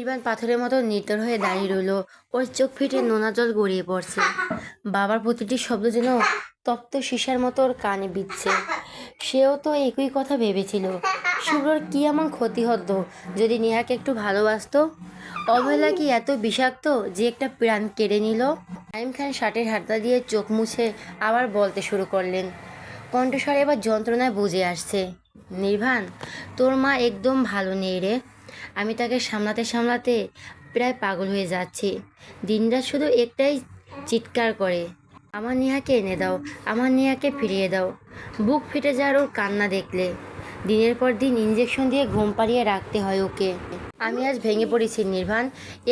নির্বাণ পাথরের মতো নিথর হয়ে দাঁড়িয়ে রইল। ওর চোখ ফেটে নোনা জল গড়িয়ে পড়ছে। বাবার প্রতিটি শব্দ যেন তপ্ত সীসার মতো ওর কানে বিঁধছে। সেও তো একই কথা ভেবেছিল। শুভ্রর কি এমন ক্ষতি হতো যদি নেহাকে একটু ভালোবাসতো? অবহেলা কি এত বিষাক্ত যে একটা প্রাণ কেড়ে নিল? নাইম খান শার্টের হাতটা দিয়ে চোখ মুছে আবার বলতে শুরু করলেন। কণ্ঠস্বর এবার যন্ত্রণায় বুঝে আসছে। নির্বাণ, তোর মা একদম ভালো নেই রে। আমি তাকে সামলাতে সামলাতে প্রায় পাগল হয়ে যাচ্ছি। দিনরাত শুধু একটাই চিৎকার করে, আমার নেহাকে এনে দাও, আমার নেহাকে ফিরিয়ে দাও। বুক ফেটে যাওয়ার ওর কান্না দেখলে। দিনের পর দিন ইঞ্জেকশন দিয়ে ঘুম পাড়িয়ে রাখতে হয় ওকে। আমি আজ ভেঙে পড়েছি নির্বাণ।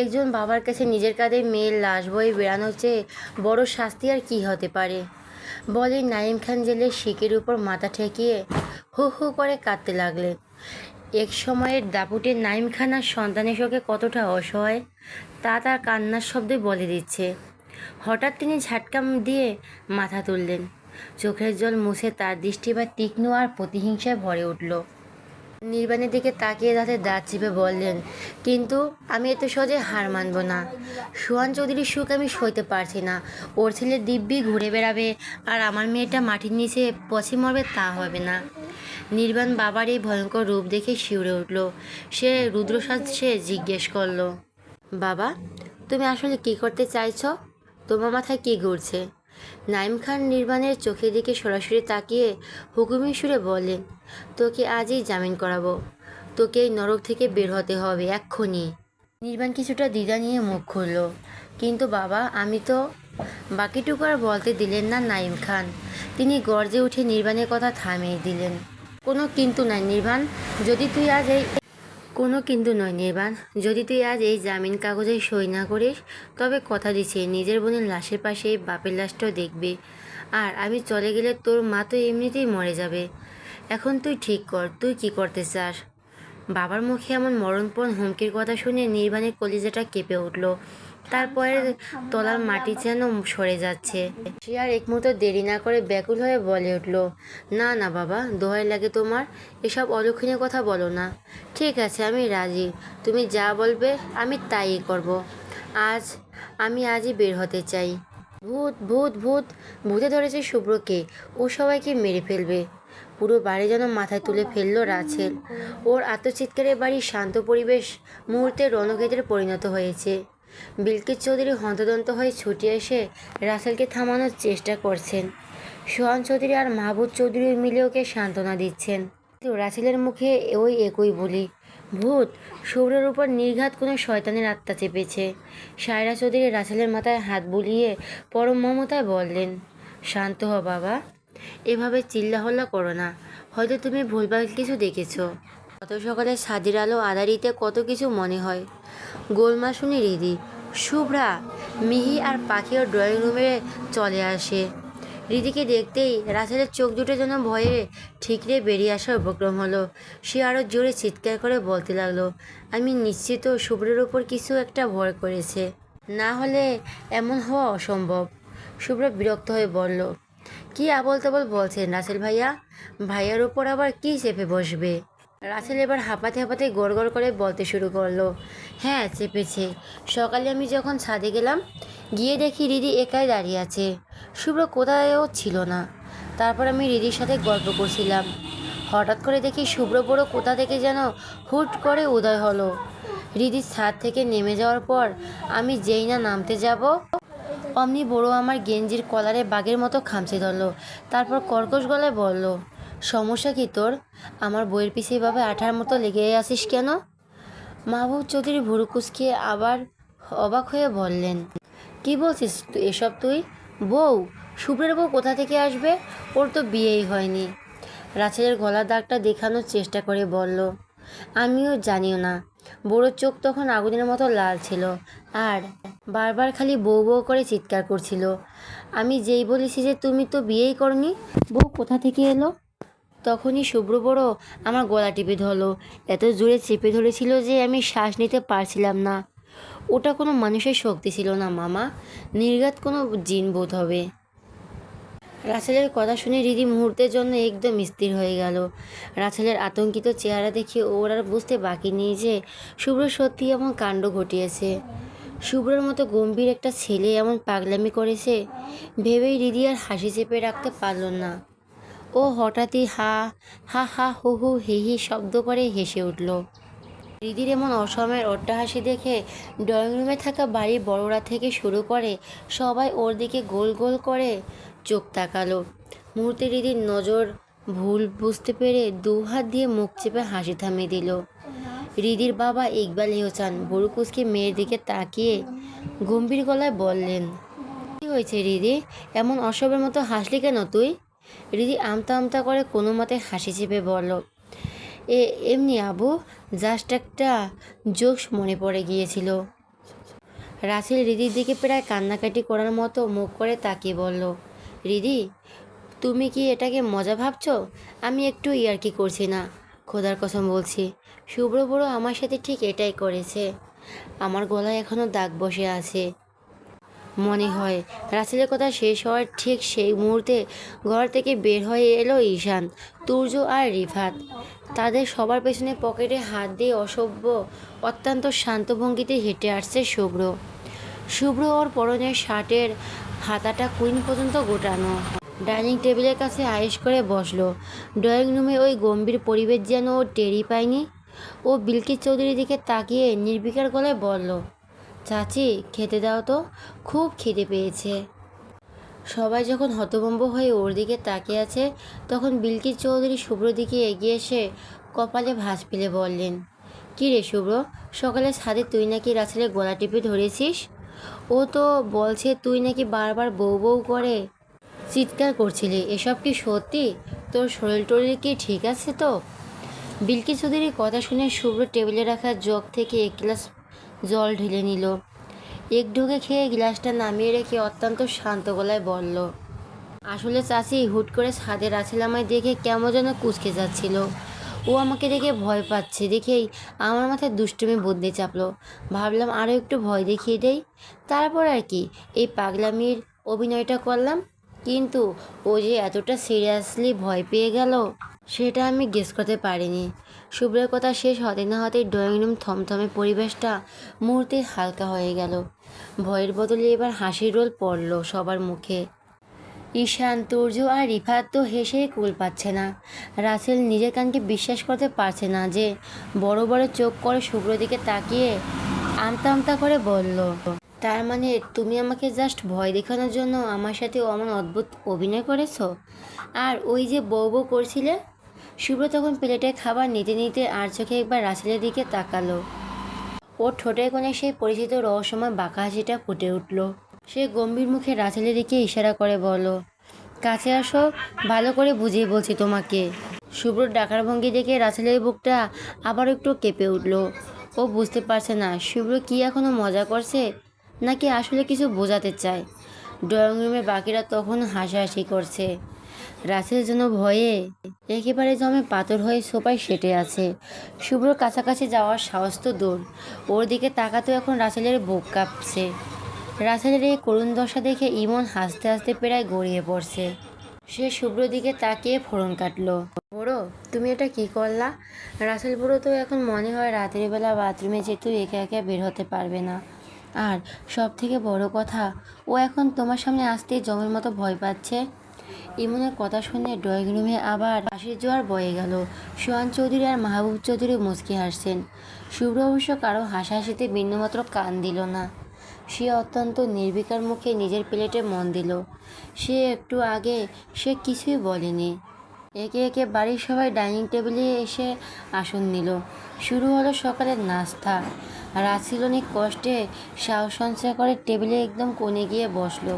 একজন বাবার কাছে নিজের কাঁধে মেয়ের লাশ বয়ে বেড়ানোর চেয়ে বড় শাস্তি আর কী হতে পারে? বলে নাইম খান জেলের শিকের উপর মাথা ঠেকিয়ে হু হু করে কাঁদতে লাগলেন। এক সময়ের দাপুটে নাইম খান আর সন্তানের শোকে কতটা অসহায় তা তার কান্নার শব্দে বলে দিচ্ছে। হঠাৎ তিনি ঝাটকা দিয়ে মাথা তুললেন। চোখের জল মুছে তার দৃষ্টি এবার তীক্ষ্ণ আর প্রতিহিংসায় ভরে উঠল। নির্বাণের দিকে তাকিয়ে দাঁতে দাঁত চেপে বললেন, কিন্তু আমি এত সহজে হার মানব না। সোহান চৌধুরীর সুখ আমি সইতে পারছি না। ওর ছেলে দিব্যি ঘুরে বেড়াবে আর আমার মেয়েটা মাটির নিচে পচে মরবে, তা হবে না। নির্বাণ বাবার এই ভয়ঙ্কর রূপ দেখে শিউরে উঠল। সে রুদ্রশ্বাসে জিজ্ঞেস করলো, বাবা, তুমি আসলে কি করতে চাইছ? তোমার মাথায় কি ঘুরছে? নাইম খান নির্বাণের চোখের দিকে সরাসরি তাকিয়ে হুকুমি সুরে বললেন, তোকে আজই জামিন করাবো। তোকে এই নরক থেকে বের হতে হবে এক্ষুনি। নির্বাণ কিছুটা দ্বিধা নিয়ে মুখ খুলল, কিন্তু বাবা, আমি তো। বাকিটুকু আর বলতে দিলেন না নাইম খান। তিনি গর্জে উঠে নির্বাণের কথা থামিয়ে দিলেন। কোনো কিন্তু নয় নির্বাণ, যদি তুই আজ এই কোনো কিন্তু নয় নির্বাণ, যদি তুই আজ এই জামিন কাগজে সই না করিস, তবে কথা দিচ্ছি নিজের বোনের লাশের পাশে এই বাপের লাশটাও দেখবি। আর আমি চলে গেলে তোর মা তো এমনিতেই মরে যাবে। এখন তুই ঠিক কর, তুই কি করতে চাস? বাবার মুখে এমন মরণপণ হুমকির কথা শুনে নির্বাণের কলিজাটা কেঁপে উঠল। তারপরে তলার মাটি যেন সরে যাচ্ছে। সে আর এক মুহূর্ত দেরি না করে ব্যাকুল হয়ে বলে উঠল, না না বাবা, দোহাই লাগে তোমার, এসব অলক্ষণীয় কথা বলো না। ঠিক আছে, আমি রাজি। তুমি যা বলবে আমি তাই করব। আমি আজই বের হতে চাই। ভূত ভূত ভূত, ভূতে ধরেছে শুভ্রকে। ও সবাইকে মেরে ফেলবে। পুরো বাড়ি যেন মাথায় তুলে ফেললো রাছেল। ওর আত্মচিৎকারে বাড়ির শান্ত পরিবেশ মুহূর্তে রণক্ষেত্রে পরিণত হয়েছে। বিলকিস চৌধুরী হন্তদন্ত হয়ে ছুটে এসে রাসেলকে থামানোর চেষ্টা করছেন। সোহান চৌধুরী আর মাহবুব চৌধুরী মিলে ওকে সান্ত্বনা দিচ্ছেন। কিন্তু রাসেলের মুখে ওই একই বলি, ভূত। শুভ্রের উপর নির্ঘাত কোনো শয়তানের আত্মা চেপেছে। সায়রা চৌধুরী রাসেলের মাথায় হাত বুলিয়ে পরম মমতায় বললেন, শান্ত হ বাবা, এভাবে চিল্লাহল্লা করো না। হয়তো তুমি ভুলভাল কিছু দেখেছো। গত সকালে সাদির আলো আধারিতে কত কিছু মনে হয়। গোলমা শুনি রিদি, শুভ্রা, মিহি আর পাখিও ড্রয়িং রুমে চলে আসে। রিদিকে দেখতেই রাসেলের চোখ দুটো যেন ভয়ে ঠিকরে বেরিয়ে আসার উপক্রম হলো। সে আরও জোরে চিৎকার করে বলতে লাগলো, আমি নিশ্চিত শুভ্রের ওপর কিছু একটা ভয় করেছে, না হলে এমন হওয়া অসম্ভব। শুভ্র বিরক্ত হয়ে বলল, কি আবল তাবল বলছেন রাসেল ভাইয়া? ভাইয়ার ওপর আবার কি চেপে বসবে? রাসেল এবার হাঁপাতে হাঁপাতে গড়গড় করে বলতে শুরু করলো, হ্যাঁ চেপেছে। সকালে আমি যখন ছাদে গেলাম, গিয়ে দেখি রিদি একাই দাঁড়িয়ে আছে। শুভ্র কোথায়ও ছিল না। তারপর আমি রিদির সাথে গল্প করছিলাম। হঠাৎ করে দেখি শুভ্র বড় কোথা থেকে যেন হুট করে উদয় হলো। রিদির ছাদ থেকে নেমে যাওয়ার পর আমি যেই না নামতে যাব, অমনি বড় আমার গেঞ্জির কলারে বাঘের মতো খামচে ধরলো। তারপর কর্কশ গলায় বলল, সমস্যা কি তোর? আমার বইয়ের পিছে এভাবে আঠার মতো লেগে আসিস কেন? মাহবুব চৌধুরী ভুরু কুঁচকিয়ে আবার অবাক হয়ে বললেন, কি বলছিস এসব তুই? বউ? শুভ্রের বউ কোথা থেকে আসবে? ওর তো বিয়েই হয়নি। রাছেলের গলার দাগটা দেখানোর চেষ্টা করে বলল, আমিও জানিও না। বড় চোখ তখন আগুনের মতো লাল ছিল আর বারবার খালি বউ বউ করে চিৎকার করছিল। আমি যেই বলেছি যে তুমি তো বিয়েই করনি, বউ কোথা থেকে এলো? তখনই শুভ্র বড় আমার গলা টিপে ধরলো। এত জোরে চেপে ধরেছিল যে আমি শ্বাস নিতে পারছিলাম না। ওটা কোনো মানুষের শক্তি ছিল না মামা, নির্ঘাত কোনো জিন বোধ হবে। রাসেলের কথা শুনে রিদি মুহূর্তের জন্য একদম স্থির হয়ে গেল। রাসেলের আতঙ্কিত চেহারা দেখে ওর আর বুঝতে বাকি নেই যে শুভ্র সত্যি এমন কাণ্ড ঘটিয়েছে। শুভ্রর মতো গম্ভীর একটা ছেলে এমন পাগলামি করেছে ভেবেই রিদি আর হাসি চেপে রাখতে পারল না। ও হঠাৎই হা হা হা হু হু হি হি শব্দ করে হেসে উঠল। রিদির এমন অসময়ের অট্টহাসি দেখে ড্রয়িং রুমে থাকা বাড়ির বড়রা থেকে শুরু করে সবাই ওর দিকে গোল গোল করে চোখ তাকালো। মুহূর্তে রিদির নজর ভুল বুঝতে পেরে দু হাত দিয়ে মুখ চেপে হাসি থামিয়ে দিল। রিদির বাবা ইকবাল ইহসান বড় কুচকে মেয়ের দিকে তাকিয়ে গম্ভীর গলায় বললেন, কী হয়েছে রিদি, এমন অসবের মতো হাসলি কেন তুই? রিদি আমতা আমতা করে কোনো মতে হাসি চেপে বলল, এমনি আবু, জাস্ট একটা জোকস মনে পড়ে গিয়েছিল। রাসেল রিদির দিকে প্রায় কান্নাকাটি করার মতো মুখ করে তাকিয়ে বলল, রিদি তুমি কি এটাকে মজা ভাবছো? আমি একটু ইয়ার্কি করছি না, খোদার কসম বলছি। শুভ্র বড় আমার সাথে ঠিক এটাই করেছে। আমার গলায় এখনও দাগ বসে আছে মনে হয়। রাসেলের কথা শেষ হওয়ার ঠিক সেই মুহূর্তে ঘর থেকে বের হয়ে এলো ঈশান, তুর্য আর রিফাত। তাদের সবার পেছনে পকেটে হাত দিয়ে অসভ্য অত্যন্ত শান্ত ভঙ্গিতে হেঁটে আসছে শুভ্র। শুভ্র ওর পরনের শার্টের হাতাটা কুইন পর্যন্ত গোটানো। ডাইনিং টেবিলের কাছে আয়েশ করে বসলো। ড্রয়িং রুমে ওই গম্ভীর পরিবেশ যেন ও টেরই পায়নি। ও বিলকিস চৌধুরীর দিকে তাকিয়ে নির্বিকার গলায় বলল, চাচি খেতে দাও তো, খুব খিদে পেয়েছে। সবাই যখন হতভম্ব হয়ে ওর দিকে তাকিয়ে আছে তখন বিলকিস চৌধুরী শুভ্রর দিকে এগিয়ে এসে কপালে ভাঁজ ফেলে বললেন, কী রে শুভ্র, সকালে ছাদে তুই নাকি রাসেলের গলা টিপে ধরেছিস? ও তো বলছে তুই নাকি বারবার বউ বউ করে চিৎকার করছিলি, এসব কি সত্যি? তোর শরীর টরীর কি ঠিক আছে তো? বিলকিস চৌধুরীর কথা শুনে শুভ্র টেবিলে রাখা জগ থেকে এক গ্লাস জল ঢেলে নিল। এক ঢোকে খেয়ে গ্লাসটা নামিয়ে রেখে অত্যন্ত শান্ত গলায় বলল, আসলে চাচি, হুট করে ছাদে রাসেল আমায় দেখে কেমন যেন কুঁচকে যাচ্ছিল। ও আমাকে দেখে ভয় পাচ্ছে দেখেই আমার মাথায় দুষ্টুমি বুদ্ধি চাপলো। ভাবলাম আরও একটু ভয় দেখিয়ে দেই, তারপর আর কি এই পাগলামির অভিনয়টা করলাম। কিন্তু ও যে এতটা সিরিয়াসলি ভয় পেয়ে গেল সেটা আমি গেস করতে পারিনি। শুভ্রের কথা শেষ হতে না হতেই ড্রয়িং রুম থমথমে পরিবেশটা মুহূর্তে হালকা হয়ে গেল। ভয়ের বদলে এবার হাসির রোল পড়ল সবার মুখে। ঈশান, তুর্য আর রিফাত তো হেসে কুল পাচ্ছে না। রাসেল নিজের কানকে বিশ্বাস করতে পারছে না যে বড় বড় চোখ করে শুভ্র দিকে তাকিয়ে আমতা আমতা করে বলল, তার মানে তুমি আমাকে জাস্ট ভয় দেখানোর জন্য আমার সাথে অমন অদ্ভুত অভিনয় করেছো? আর ওই যে বউ বউ করছিলে? শুভ্র তখন প্লেটে খাবার নিতে নিতে আর চোখে একবার রাসেলের দিকে তাকালো। ওর ঠোঁটের কোণে সেই পরিচিত রহস্যময় বাঁকা হাসিটা ফুটে উঠল। সে গম্ভীর মুখে রাসেলের দিকে ইশারা করে বলল, কাছে আসো, ভালো করে বুঝিয়ে বলছি তোমাকে। শুভ্র ডাকার ভঙ্গি দেখে রাসেলের বুকটা আবার একটু কেঁপে উঠল। ও বুঝতে পারছে না শুভ্র কি এখনও মজা করছে নাকি আসলে কিছু বোঝাতে চায়। ড্রয়িং রুমে বাকিরা তখন হাসাহাসি করছে। রাসেল যেন ভয়ে একেবারে জমে পাথর হয়ে সোফায় সেটে আছে। শুভ্রর কাছাকাছি যাওয়ার সাহস তো দূর, ওর দিকে তাকাতেও এখন রাসেলের বুক কাঁপছে। রাসেলের এই করুণ দশা দেখে ইমন হাসতে হাসতে প্রায় গড়িয়ে পড়ছে। সে শুভ্র দিকে তাকিয়ে ফোড়ন কাটল, বড়ো তুমি এটা কি করলা? রাসেল বুড়ো তো এখন মনে হয় রাতের বেলা বাথরুমে যেতেও একা একা বের হতে পারবে না। আর সব থেকে বড় কথা, ও এখন তোমার সামনে আসতেই জমের মতো ভয় পাচ্ছে। ইমনের কথা শুনে ড্রয়িং রুমে আবার হাসির জোয়ার বয়ে গেল। সোহান চৌধুরী আর মাহবুব চৌধুরী মুচকি হাসছেন। শুভ্র অবশ্য কারো হাসাহাসিতে বিন্দুমাত্র কান দিল না। সে অত্যন্ত নির্বিকার মুখে নিজের প্লেটে মন দিল। সে একটু আগে সে কিছুই বলেনি। একে একে বাড়ির সবাই ডাইনিং টেবিলে এসে আসন নিল। শুরু হলো সকালের নাস্তা। রাসেল অনেক কষ্টে সাহস সঞ্চয় করে টেবিলে একদম কোণে গিয়ে বসলো।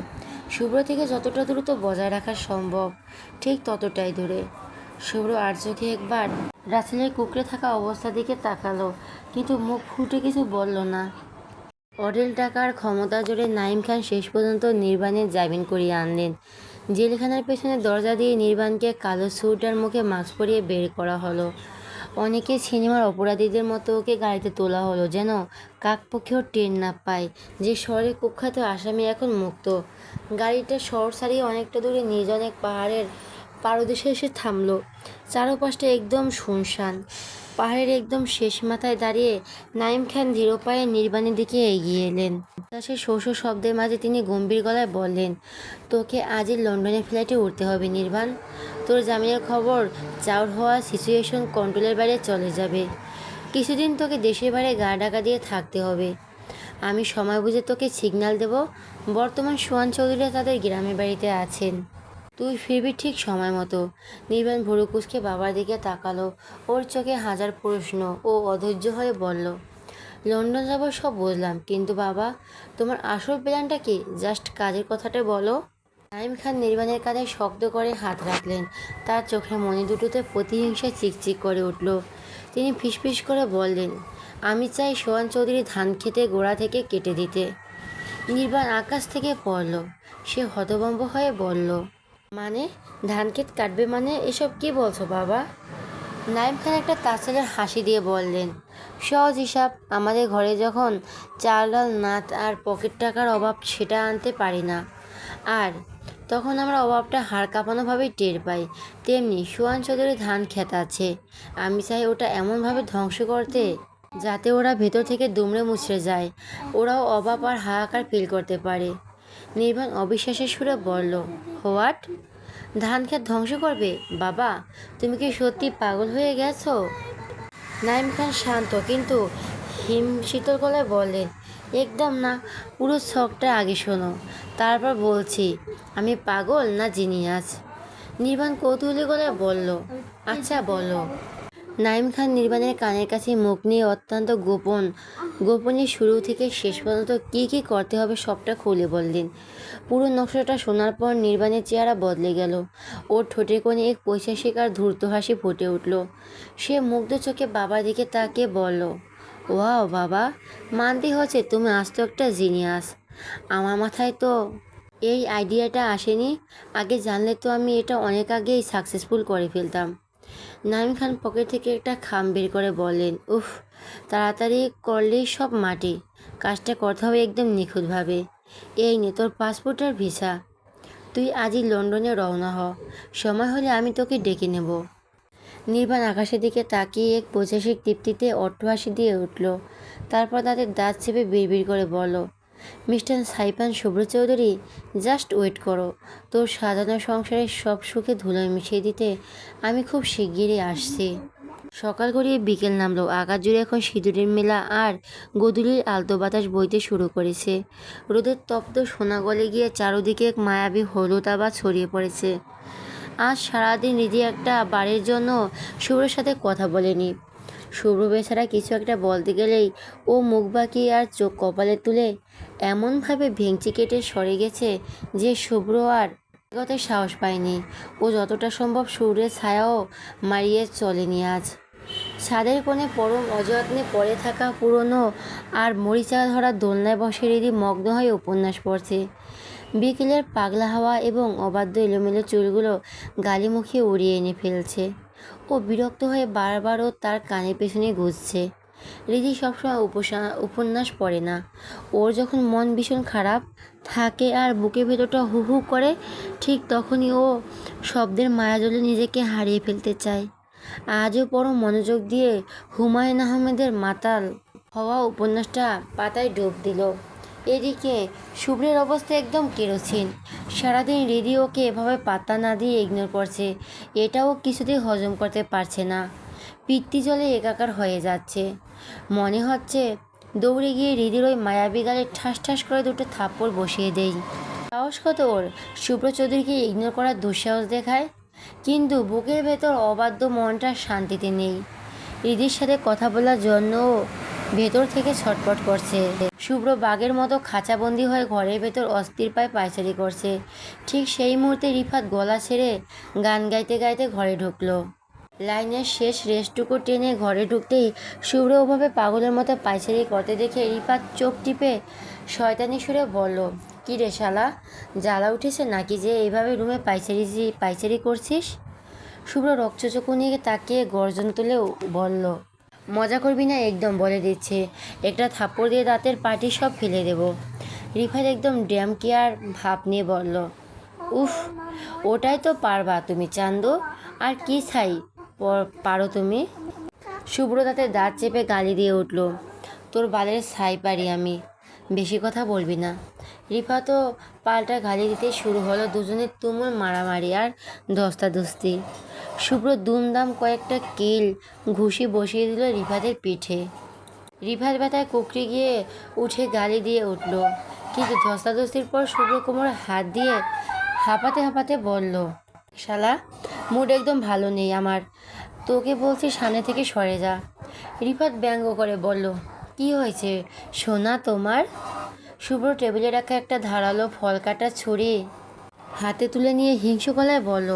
শুভ্র থেকে যতটা দ্রুত বজায় রাখা সম্ভব ঠিক ততটাই দূরে। শুভ্র আর চোখে একবার রাসেলের কুঁকড়ে থাকা অবস্থার দিকে তাকালো, কিন্তু মুখ ফুটে কিছু বলল না। অঢেল টাকার ক্ষমতা জোরে নাঈম খান শেষ পর্যন্ত নির্বাণের জামিন করিয়ে আনলেন। জেলখানার পেছনে দরজা দিয়ে নির্বাণকে কালো স্যুট আর মুখে মাস্ক পরিয়ে বের করা হলো। অনেকে সিনেমার অপরাধীদের মতো ওকে গাড়িতে তোলা হলো, যেন কাকপক্ষেও টের না পায় যে শহরের কুখ্যাত আসামি এখন মুক্ত। গাড়িটা শহর ছাড়িয়ে অনেকটা দূরে নির্জন এক পাহাড়ের পাদদেশে এসে থামলো। চারপাশটা একদম শুনশান। পাহাড়ের একদম শেষ মাথায় দাঁড়িয়ে নাইম খান ধীর পায়ে নির্বাণের দিকে এগিয়ে এলেন। বাতাসের শোষ শব্দের মাঝে তিনি গম্ভীর গলায় বললেন, তোকে আজই লন্ডনের ফ্লাইটে উঠতে হবে নির্বাণ। তোর জামিনের খবর চাউর হওয়া সিচুয়েশন কন্ট্রোলের বাইরে চলে যাবে। কিছুদিন তোকে দেশের বাইরে গা ঢাকা দিয়ে থাকতে হবে। আমি সময় বুঝে তোকে সিগন্যাল দেব। বর্তমান সোহান চৌধুরীরা তাদের গ্রামের বাড়িতে আছেন। তুই ফিরবি ঠিক সময় মতো। নির্বাণ ভুরু কুঁচকে বাবার দিকে তাকালো। ওর চোখে হাজার প্রশ্ন। ও অধৈর্য হয়ে বলল, লন্ডন যাব সব বুঝলাম, কিন্তু বাবা, তোমার আসল প্ল্যানটা কি? জাস্ট কাজের কথাটা বলো। নাইম খান নির্বাণের কাঁধে শক্ত করে হাত রাখলেন। তার চোখের মনি দুটোতে প্রতিহিংসা চিকচিক করে উঠল। তিনি ফিসফিস করে বললেন, আমি চাই সোহান চৌধুরী ধান খেতে গোড়া থেকে কেটে দিতে। নির্বাণ আকাশ থেকে পড়ল। সে হতভম্ব হয়ে বলল, মানে ধান ক্ষেত কাটবে মানে? এসব কি বলছো বাবা? নাইম খান একটা তাচ্ছিল্যের হাসি দিয়ে বললেন, সহজ হিসাব। আমাদের ঘরে যখন চাল ডাল নাত আর পকেট টাকার অভাব সেটা আনতে পারি না, আর তখন আমরা অভাবটা হাড় কাঁপানোভাবেই টের পাই, তেমনি সোহান চৌধুরী ধান ক্ষেত আছে। আমি চাই ওটা এমনভাবে ধ্বংস করতে যাতে ওরা ভেতর থেকে দুমড়ে মুচড়ে যায়, ওরাও অভাব আর হাহাকার ফিল করতে পারে। নির্বাণ অবিশ্বাসের সুরে বলল, হোয়াট? ধান ক্ষেত ধ্বংস করবে? বাবা, তুমি কি সত্যি পাগল হয়ে গেছো? নাইম খান শান্ত কিন্তু হিমশীতল গলায় বললেন, একদম না। পুরো ছকটা আগে শোনো, তারপর বলছি আমি পাগল না জিনিয়াস। নির্বাণ কৌতূহলী গলায় বলল, আচ্ছা বলো। নাইম খান নির্বাণের কানের কাছে মুখ নিয়ে অত্যন্ত গোপনে শুরু থেকে শেষ পর্যন্ত কী কী করতে হবে সবটা খুলে বললেন। পুরো নকশাটা শোনার পর নির্বাণের চেহারা বদলে গেল। ওর ঠোঁটের কোণে এক পৈশাসিক আর ধূর্ত হাসি ফুটে উঠল। সে মুগ্ধ চোখে বাবার দিকে তাকিয়ে বলল, ওয়াও বাবা, মানতে হচ্ছে তুমি আস্ত একটা জিনিয়াস। আমার মাথায় তো এই আইডিয়াটা আসেনি। আগে জানলে তো আমি এটা অনেক আগেই সাকসেসফুল করে ফেলতাম। নাইম খান পকেট থেকে একটা খাম বের করে বললেন, উফ, তাড়াতাড়ি করলেই সব মাটি। কাজটা করতে হবে একদম নিখুঁতভাবে। এই নে তোর পাসপোর্ট আর ভিসা। তুই আজই লন্ডনে রওনা হ। সময় হলে আমি তোকে ডেকে নেব। নির্বাণ আকাশের দিকে তাকিয়ে এক পৈশাসিক তৃপ্তিতে অট্টহাসি দিয়ে উঠল। তারপর তাদের দাঁত চেপে বিড়বিড় করে বলল, মিস্টার সাইফান শুভ্র চৌধুরী, জাস্ট ওয়েট করো। তোর সাজানো সংসারের সব সুখে ধুলোয় মিশিয়ে দিতে আমি খুব শিগগিরই আসছি। সকাল গড়িয়ে বিকেল নামলো। আকাশ জুড়ে এখন সিঁদুরের মেলা আর গোধূলির আলতো বাতাস বইতে শুরু করেছে। রোদের তপ্ত সোনা গলে গিয়ে চারদিকে এক মায়াবী হলুদ আভা ছড়িয়ে পড়েছে। আজ সারাদিন রিধি একটা বারের জন্য শুভ্রের সাথে কথা বলেনি। শুভ্র বেচারা কিছু একটা বলতে গেলেই ও মুখ বাঁকিয়ে আর চোখ কপালে তুলে এমনভাবে ভেঙচি কেটে সরে গেছে যে শুভ্র আর কথায় সাহস পায়নি। ও যতটা সম্ভব সূর্যের ছায়াও মারিয়ে চলেনি আজ। ছাদের কোণে পরম অযত্নে পড়ে থাকা পুরনো আর মরিচা ধরা দোলনায় বসে রিধি মগ্ন হয়ে উপন্যাস পড়ছে। বিকেলের পাগলা হাওয়া এবং অবাধ্য এলোমেলো চুলগুলো গালিমুখে উড়িয়ে এনে ফেলছে। ও বিরক্ত হয়ে বারবারও তার কানের পেছনে গুজছে। রিধি সবসময় উপন্যাস পড়ে না। ওর যখন মন ভীষণ খারাপ থাকে আর বুকের ভেতরটা হু হু করে, ঠিক তখনই ও শব্দের মায়াজালে নিজেকে হারিয়ে ফেলতে চায়। আজও পরম মনোযোগ দিয়ে হুমায়ুন আহমেদের মাতাল হওয়া উপন্যাসটা পাতায় ডুব দিল। এদিকে শুভ্রের অবস্থা একদম কেরোসিন। সারাদিন রিধি ওকে এভাবে পাত্তা না দিয়ে ইগনোর করছে। এটাও কিছুতেই হজম করতে পারছে না। পিত্তি জলে একাকার হয়ে যাচ্ছে। মনে হচ্ছে দৌড়ে গিয়ে রিধির ওই মায়াবী গালে ঠাস ঠাস করে দুটো থাপ্পড় বসিয়ে দেই। সাহস কত ওর শুভ্র চৌধুরীকে ইগনোর করার দুঃসাহস দেখায়। কিন্তু বুকের ভেতর অবাধ্য মনটা শান্তিতে নেই। রিধির সাথে কথা বলার জন্য ভেতর থেকে ছটফট করছে। শুভ্র বাঘের মতো খাঁচাবন্দি হয়ে ঘরের ভেতর অস্থির পায়ে পায়চারি করছে। ঠিক সেই মুহূর্তে রিফাত গলা ছেড়ে গান গাইতে গাইতে ঘরে ঢুকলো। লাইনের শেষ রেস্টটুকু টেনে ঘরে ঢুকতেই শুভ্র ওভাবে পাগলের মতো পায়চারি করতে দেখে রিফাত চোখ টিপে শয়তানি সুরে বলল, কী রে শালা, জ্বালা উঠেছে নাকি যে এইভাবে রুমে পায়চারি করছিস? শুভ্র রক্তচক্ষু নিয়ে তাকিয়ে গর্জন তুলে বলল, মজা করবি না একদম বলে দিচ্ছে, একটা থাপ্পড় দিয়ে দাঁতের পাটি সব ফেলে দেব। রিফাত একদম ড্যাম কেয়ার ভাব নিয়ে বলল, উফ, ওটাই তো পারবা তুমি চান্দু, আর কি ছাই পারো তুমি? শুভ্র তাতে দাঁত চেপে গালি দিয়ে উঠল, তোর বালের ছাই পারি আমি, বেশি কথা বলবি না। রিফাতও পাল্টা গালি দিতে শুরু হলো, দুজনের তুমুল মারামারি আর ধস্তাধস্তি। শুভ্র দুমদাম কয়েকটা কিল ঘুষি বসিয়ে দিল রিফাতের পিঠে। রিফাত ব্যথায় কুকড়ে গিয়ে উঠে গালি দিয়ে উঠল, কিন্তু ধস্তাধস্তির পর শুভ্র কোমরে হাত দিয়ে হাঁপাতে হাঁপাতে বলল, শালা, মুড একদম ভালো নেই আমার, তোকে বলছি সামনে থেকে সরে যা। রিফাত ব্যঙ্গ করে বলল, কি হয়েছে সোনা তোমার? শুভ্র টেবিলে রাখা একটা ধারালো ফল কাটা ছুরি হাতে তুলে নিয়ে হিংস্র গলায় বলল,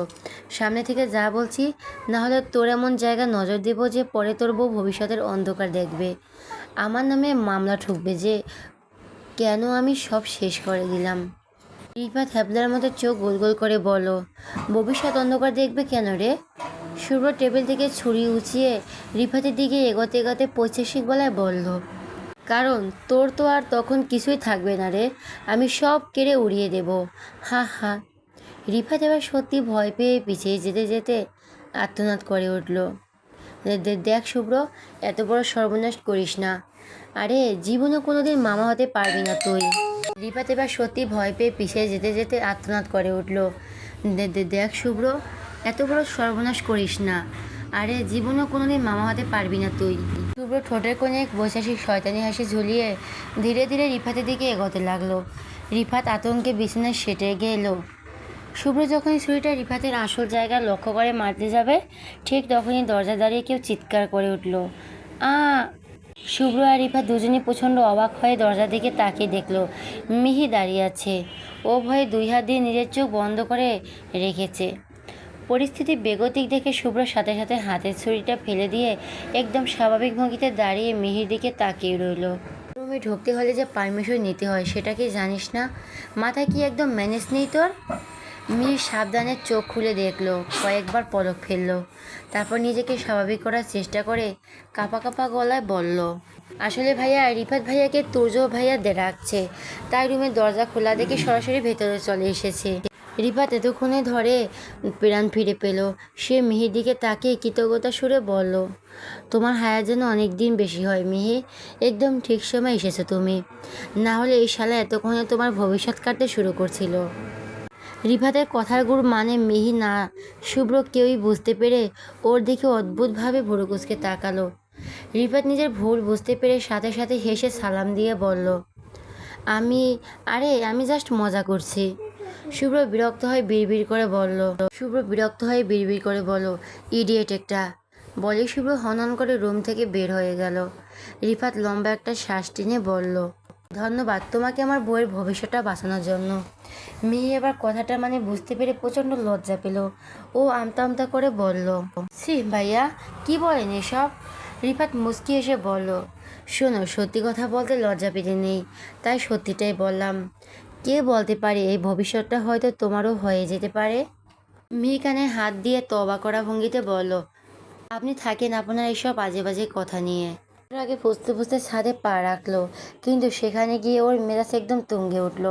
সামনে থেকে যা বলছি, না হলে তোর এমন জায়গা নজর দেব যে পরে তোর বউ ভবিষ্যতের অন্ধকার দেখবে, আমার নামে মামলা ঠুকবে যে কেন আমি সব শেষ করে দিলাম। রিফাত হ্যাবলার মতো চোখ গোল গোল করে বলল, ভবিষ্যৎ অন্ধকার দেখবে কেন রে? শুভ্র টেবিল থেকে ছুরি উঁচিয়ে রিফাতের দিকে এগোতে এগোতে পৈশাসিক গলায় বলল, কারণ তোর তো আর তখন কিছুই থাকবে না রে, আমি সব কেড়ে উড়িয়ে দেব, হা হা। রিফাত এবার সত্যি ভয় পেয়ে পিছিয়ে যেতে যেতে আর্তনাদ করে উঠল, দেখ শুভ্র, এত বড় সর্বনাশ করিস না, আরে জীবনে কোনোদিন মামা হতে পারবি না তুই। রিফাত এবার সত্যি ভয় পেয়ে পিছিয়ে যেতে যেতে আর্তনাদ করে উঠল, দেখ শুভ্র, এত বড় সর্বনাশ করিস না, আরে জীবনে কোনোদিন মামা হতে পারবি না তুই। শুভ্র ঠোঁটের কোণে এক বৈশাসিক শয়তানি হাসি ঝুলিয়ে ধীরে ধীরে রিফাতের দিকে এগোতে লাগলো। রিফাত আতঙ্কে বিছানায় সেটে গেল। শুভ্র যখনই ছুরিটা রিফাতের আসল জায়গা লক্ষ্য করে মারতে যাবে, ঠিক তখনই দরজা দাঁড়িয়ে কেউ চিৎকার করে উঠল, আ! শুভ্র আর রিফাত দুজনেই প্রচণ্ড অবাক হয়ে দরজার দিকে তাকিয়ে দেখলো মিহি দাঁড়িয়ে আছে। ও ভয়ে দুই হাত দিয়ে নিজের চোখ বন্ধ করে রেখেছে। পরিস্থিতি বেগতিক দেখে শুভ্র সাথে সাথে হাতের ছুরিটা ফেলে দিয়ে একদম স্বাভাবিক ভঙ্গিতে দাঁড়িয়ে মিহির দিকে তাকিয়ে রইল। রুমে ঢুকতে হলে যে পারমিশন নিতে হয় সেটা কি জানিস না? মাথায় কি একদম ম্যানেজ নেই তোর? মিহির সাবধানে চোখ খুলে দেখলো, কয়েকবার পলক ফেললো, তারপর নিজেকে স্বাভাবিক করার চেষ্টা করে কাঁপা কাঁপা গলায় বলল, আসলে ভাইয়া, রিফাত ভাইয়াকে তুর্য ভাইয়া রাখছে, তাই রুমের দরজা খোলা দেখে সরাসরি ভেতরে চলে এসেছে। রিফাত এতক্ষণে ধরে প্রাণ ফিরে পেল। সে মিহির দিকে তাকিয়ে কৃতজ্ঞতা সুরে বলল, তোমার হায়াত যেন অনেক দিন বেশি হয় মিহি, একদম ঠিক সময় এসেছো তুমি, না হলে এই শালা এতক্ষণে তোমার ভবিষ্যৎ কাটতে শুরু করছিল। রিফাতের কথার গুড় মানে মিহি না শুভ্র কেউই বুঝতে পেরে ওর দিকে অদ্ভুতভাবে ভুরু কুঁচকে তাকালো। রিফাত নিজের ভুল বুঝতে পেরে সাথে সাথে হেসে সালাম দিয়ে বলল, আমি জাস্ট মজা করছি। শুভ্র বিরক্ত হয়ে বিড়বিড় করে বলল, ইডিয়েট একটা, বলে শুভ্র হনহন করে রুম থেকে বের হয়ে গেল। রিফাত লম্বা একটা শ্বাস টেনে বলল, ধন্যবাদ তোমাকে আমার বইয়ের ভবিষ্যৎটা বাঁচানোর জন্য। মিহি এবার কথাটা মানে বুঝতে পেরে প্রচণ্ড লজ্জা পেল। ও আমতা আমতা করে বলল, ছি ভাইয়া, কি বলেন এসব? রিফাত মুচকি এসে বলল, শোনো, সত্যি কথা বলতে লজ্জা পেতে নেই, তাই সত্যিটাই বললাম। কে বলতে পারে এই ভবিষ্যৎটা হয়তো তোমারও হয়ে যেতে পারে। মিহি কানে হাত দিয়ে তবা করা ভঙ্গিতে বলল, আপনি থাকেন আপনার এইসব বাজে বাজে কথা নিয়ে। ওর আগে ফুসতে ফুসতে ছাদে পা রাখলো, কিন্তু সেখানে গিয়ে ওর মেজাজ একদম তুঙ্গে উঠল।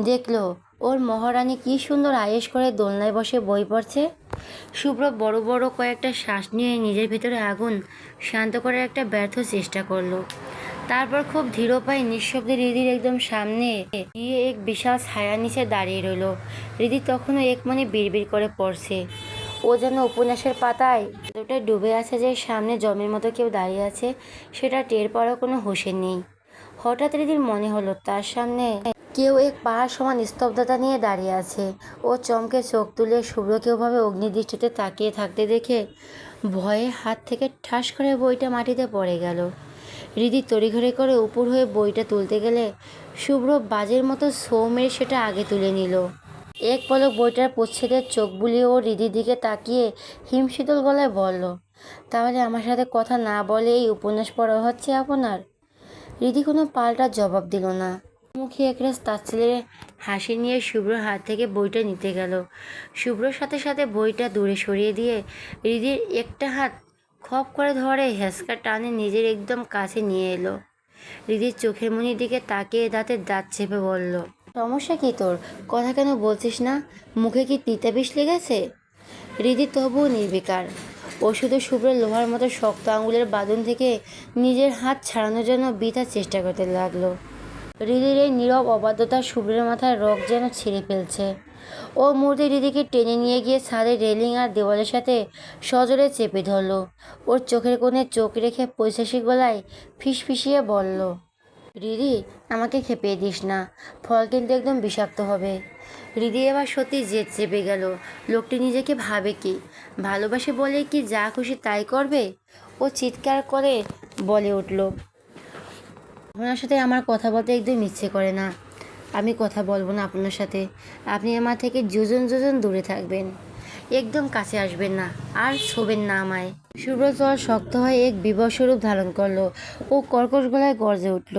দেখলো ওর মহারানী কি সুন্দর আয়েশ করে দোলনায় বসে বই পড়ছে। শুভ্র বড় বড় কয়েকটা শ্বাস নিয়ে নিজের ভেতরে আগুন শান্ত করার একটা ব্যর্থ চেষ্টা করলো। তারপর খুব ধীর পায়ে নিঃশব্দে রিদির একদম সামনে গিয়ে এক বিশাল ছায়ার নিচে দাঁড়িয়ে রইল। রিদি তখনও এক মনে বিড়বিড় করে পড়ছে। ও যেন উপন্যাসের পাতায় এতটা ডুবে আছে যে সামনে জমের মতো কেউ দাঁড়িয়ে আছে সেটা টের পাওয়ার কোনো হুঁশে নেই। হঠাৎ রিদির মনে হলো তার সামনে কেউ এক পাহাড় সমান স্তব্ধতা নিয়ে দাঁড়িয়ে আছে। ও চমকে চোখ তুলে শুভ্রকে ওভাবে অগ্নিদৃষ্টিতে তাকিয়ে থাকতে দেখে ভয়ে হাত থেকে ঠাস করে বইটা মাটিতে পড়ে গেল। রিদি তড়িঘড়ি করে উপর হয়ে বইটা তুলতে গেলে শুভ্র বাজের মতো সৌ মেরে সেটা আগে তুলে নিল। এক পলক বইটার প্রচ্ছেদের চোখ বুলিয়ে ও রিদির দিকে তাকিয়ে হিমশীতল গলায় বলল, তাহলে আমার সাথে কথা না বলে এই উপন্যাস পড়া হচ্ছে আপনার? রিদি কোনো পাল্টা জবাব দিল না। মুখে একরাশ তাচ্ছিল্যের হাসি নিয়ে শুভ্রর হাত থেকে বইটা নিতে গেল। শুভ্রর সাথে সাথে বইটা দূরে সরিয়ে দিয়ে রিদির একটা হাত খপ করে ধরে হেঁচকা টানে নিজের একদম কাছে নিয়ে এলো। রিদির চোখের মনির দিকে তাকিয়ে দাঁতের দাঁত চেপে বলল, সমস্যা কি তোর? কথা কেন বলছিস না? মুখে কি তিতা বিষ লেগেছে? রিদি তবুও নির্বিকার। ও শুধু শুভ্রের লোহার মতো শক্ত আঙুলের বাঁধন থেকে নিজের হাত ছাড়ানোর জন্য বৃথা চেষ্টা করতে লাগলো। রিদির এই নীরব অবাধ্যতা শুভ্রের মাথায় রক যেন ছিঁড়ে ফেলছে। ও মুহূর্তে রিদিকে টেনে নিয়ে গিয়ে ছাদের রেলিং আর দেওয়ালের সাথে সজোরে চেপে ধরল। ওর চোখের কোণে চোখ রেখে পৈশাসিক গলায় ফিসফিসিয়ে বলল, রিদি, আমাকে খেপিয়ে দিস না, ফল কিন্তু একদম বিষাক্ত হবে। রিদি এবার সত্যি জেদ চেপে গেল। লোকটি নিজেকে ভাবে কি? ভালোবাসে বলে কি যা খুশি তাই করবে? ও চিৎকার করে বলে উঠল, আপনার সাথে আমার কথা বলতে একদম ইচ্ছে করে না। আমি কথা বলবো না আপনার সাথে। আপনি আমার থেকে যোজন যোজন দূরে থাকবেন, একদম কাছে আসবেন না, আর ছোবেন না আমায়। শুভ্র জল শক্ত হয়ে এক বিবশ রূপ ধারণ করলো। ও কর্কশ গলায় গর্জে উঠল,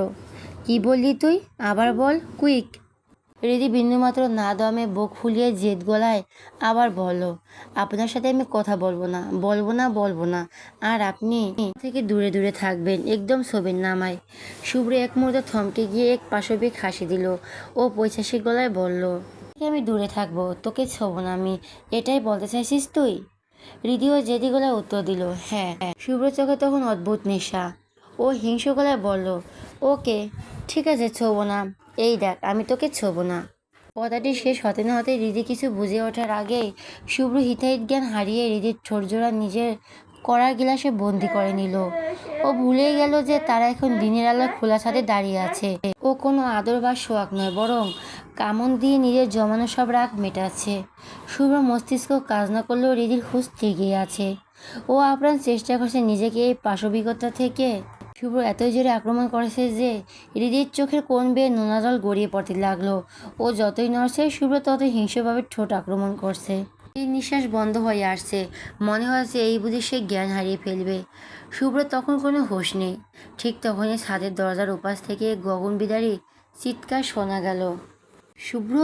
কি বললি তুই? আবার বল, কুইক। রিদি বিন্দুমাত্র না দমে বুক ফুলিয়ে জেদ গলায় আবার বলল, আপনার সাথে আমি কথা বলবো না, বলবো না, বলবো না। আর আপনি থেকে দূরে দূরে থাকবেন, একদম শোবেন না আমায়। শুভ্র এক মুহূর্তে থমকে গিয়ে এক পাশবিক হাসি দিল। ও পৈশাসিক গলায় বলল, আমি দূরে থাকবো, তোকে ছোবো না আমি, এটাই বলতে চাইছিস তুই? রিদিও জেদি গলায় উত্তর দিল, হ্যাঁ। শুভ্র চোখে তখন অদ্ভুত নেশা। ও হিংস্র গলায় বলল, ওকে, ঠিক আছে, ছোবো না। এই দেখ, আমি তোকে ছোবো না। কথাটি শেষ হতে না হতে রিদি কিছু বুঝে ওঠার আগেই শুভ্র হিতাহিত জ্ঞান হারিয়ে রিদির ঠোঁটজোড়া নিজের কড়ার গিলাসে বন্দি করে নিল। ও ভুলেই গেল যে তারা এখন দিনের আলোয় খোলা ছাদে দাঁড়িয়ে আছে। ও কোনো আদর বা সোয়াগ নয়, বরং কামন দিয়ে নিজের জমানো সব রাগ মেটাচ্ছে। শুভ্র মস্তিষ্ক কাজ না করলেও রিদির হুঁশ ঠিকই আছে। ও আপ্রাণ চেষ্টা করছে নিজেকে এই পাশবিকতা থেকে। শুভ্র এতই জোরে আক্রমণ করেছে যে রিদির চোখের কোণ বেয়ে নোনা জল গড়িয়ে পড়তে লাগলো। ও যতই নড়ছে, শুভ্র ততই হিংস্রভাবে ঠোঁট আক্রমণ করছে। এই নিঃশ্বাস বন্ধ হয়ে আসছে, মনে হয়েছে এই বুঝি সে জ্ঞান হারিয়ে ফেলবে। শুভ্র তখন কোনো হুঁশ নেই। ঠিক তখনই ছাদের দরজার উপাস থেকে গগন বিদারী চিৎকার শোনা গেল, শুভ্র!